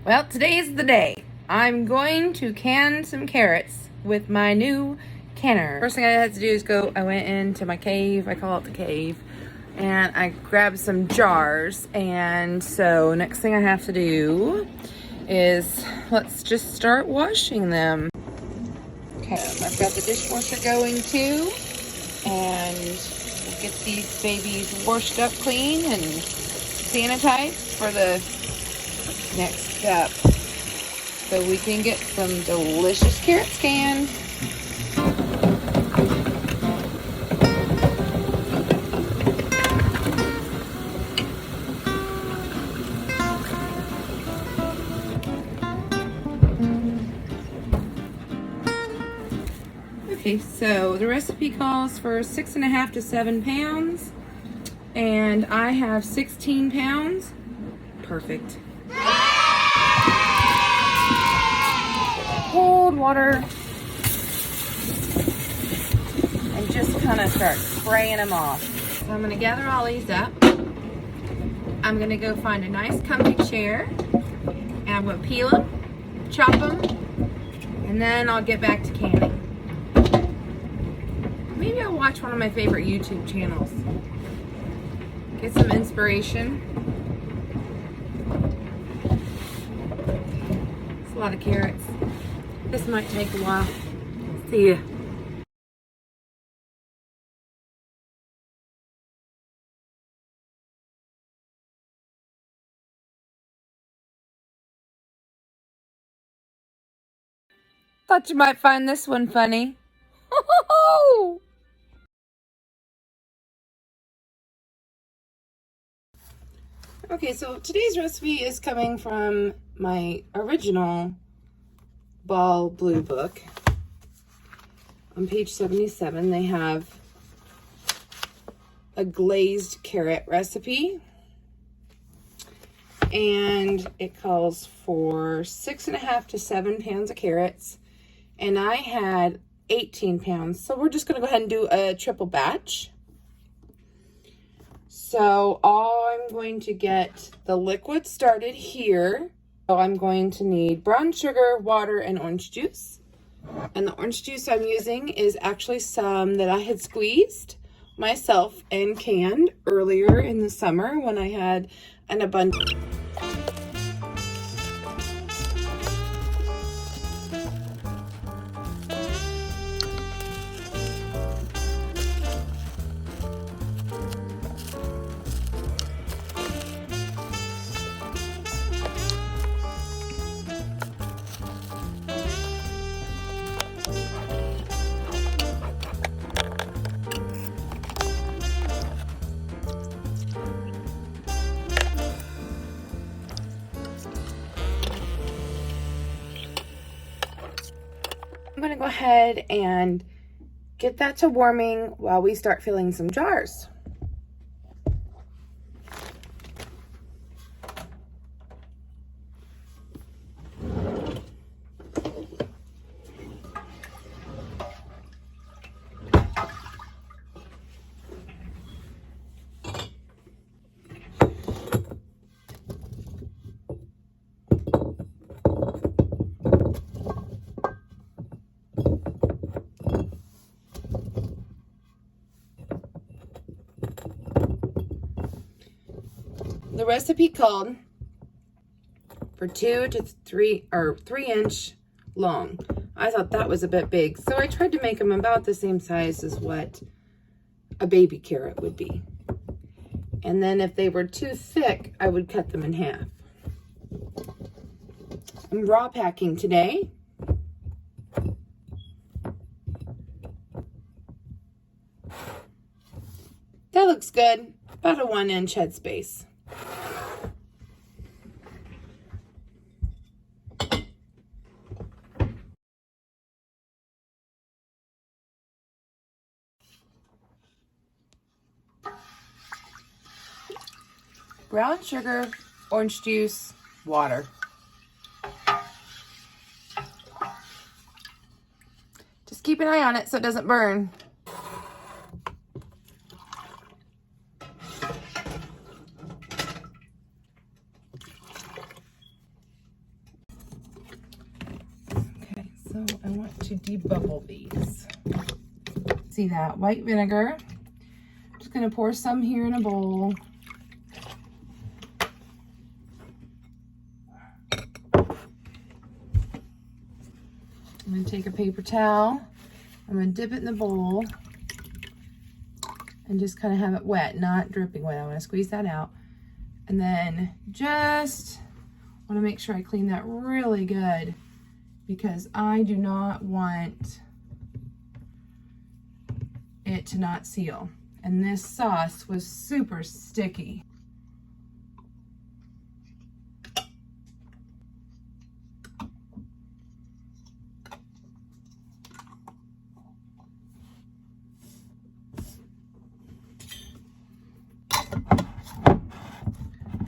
Well, today is the day. I'm going to can some carrots with my new canner. First thing I had to do is I went into my cave, I call it the cave, and I grabbed some jars. And so next thing I have to do is let's just start washing them. Okay, I've got the dishwasher going too, and we'll get these babies washed up clean and sanitized for the next step, so we can get some delicious carrots canned. Okay, so the recipe calls for 6.5 to 7 pounds, and I have 16 pounds. Perfect. Cold water, and just kind of start spraying them off. So I'm going to gather all these up. I'm going to go find a nice comfy chair, and I'm going to peel them, chop them, and then I'll get back to canning. Maybe I'll watch one of my favorite YouTube channels. Get some inspiration. It's a lot of carrots. This might take a while. See ya. Thought you might find this one funny. Okay, so today's recipe is coming from my original Ball Blue book. On page 77, they have a glazed carrot recipe, and it calls for 6.5 to 7 pounds of carrots, and I had 18 pounds, so we're just going to go ahead and do a triple batch. So I'm going to get the liquid started here. So I'm going to need brown sugar, water, and orange juice. And the orange juice I'm using is actually some that I had squeezed myself and canned earlier in the summer when I had an abundance. I'm going to go ahead and get that to warming while we start filling some jars. The recipe called for 2 to 3 or 3-inch long. I thought that was a bit big, so I tried to make them about the same size as what a baby carrot would be. And then if they were too thick, I would cut them in half. I'm raw packing today. That looks good. About a 1-inch headspace. Brown sugar, orange juice, water. Just keep an eye on it so it doesn't burn. So I want to debubble these. See that white vinegar. I'm just gonna pour some here in a bowl. I'm gonna take a paper towel. I'm gonna dip it in the bowl and just kind of have it wet, not dripping wet. I want to squeeze that out. And then just want to make sure I clean that really good because I do not want it to not seal. And this sauce was super sticky.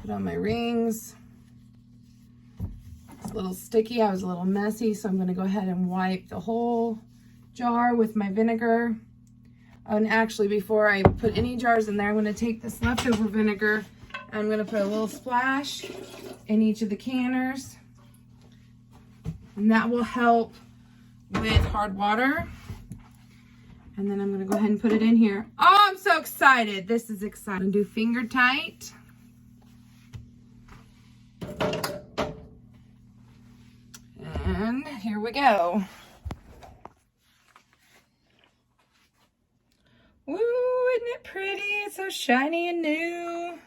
Put on my rings. It's a little sticky. I was a little messy, so I'm going to go ahead and wipe the whole jar with my vinegar. And actually, before I put any jars in there, I'm going to take this leftover vinegar. I'm going to put a little splash in each of the canners. And that will help with hard water. And then I'm going to go ahead and put it in here. Oh, I'm so excited. This is exciting. I'm going to do finger tight. And here we go. Woo, isn't it pretty? It's so shiny and new.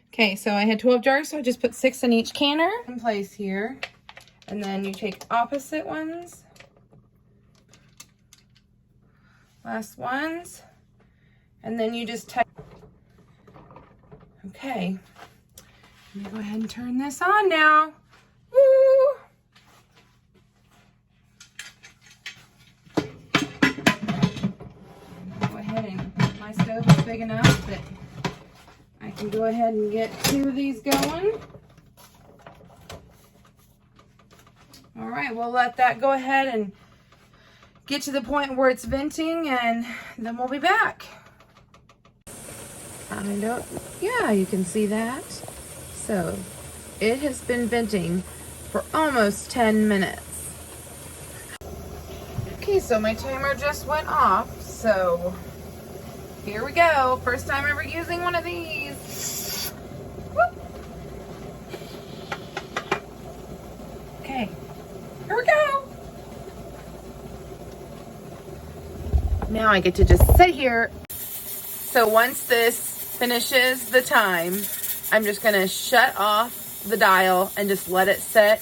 Okay, so I had 12 jars, so I just put 6 in each canner in place here. And then you take opposite ones. Last ones. And then you just type. Okay. I'm gonna go ahead and turn this on now. Woo! Go ahead and my stove is big enough that I can go ahead and get 2 of these going. All right, we'll let that go ahead and get to the point where it's venting, and then we'll be back. Yeah, you can see that. So it has been venting for almost 10 minutes. Okay, so my timer just went off, so here we go. First time ever using one of these. Whoop. Okay, here we go. Now I get to just sit here. So once this finishes the time, I'm just gonna shut off the dial and just let it sit.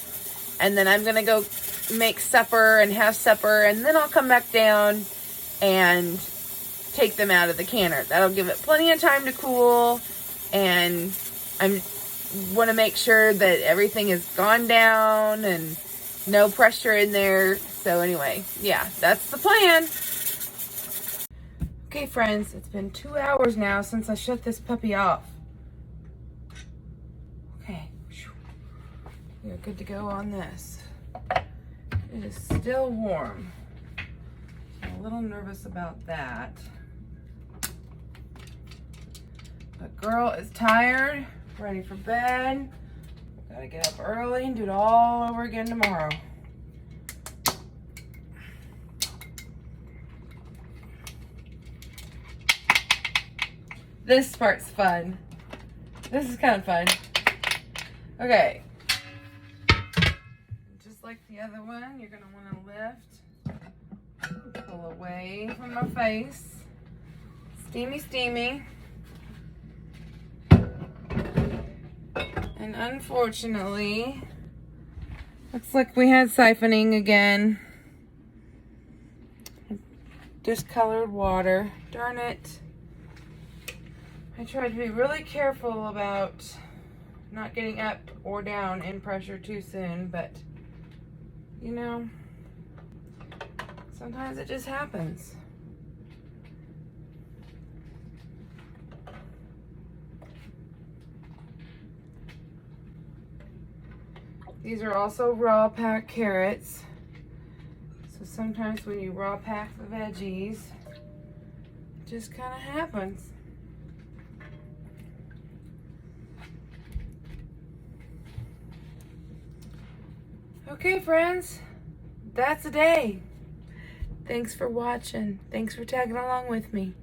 And then I'm gonna go make supper and have supper, and then I'll come back down and take them out of the canner. That'll give it plenty of time to cool, and I want to make sure that everything has gone down and no pressure in there. So anyway, yeah, that's the plan. Okay, friends, it's been 2 hours now since I shut this puppy off. Okay, we are good to go on this. It is still warm. I'm a little nervous about that. But girl is tired, ready for bed. Gotta get up early and do it all over again tomorrow. This part's fun. This is kind of fun. Okay. Just like the other one, you're gonna want to lift, pull away from my face. Steamy, steamy. And unfortunately, looks like we had siphoning again. Discolored water. Darn it. I tried to be really careful about not getting up or down in pressure too soon, but you know, sometimes it just happens. These are also raw packed carrots. So sometimes when you raw pack the veggies, it just kind of happens. Okay, friends, that's a day. Thanks for watching. Thanks for tagging along with me.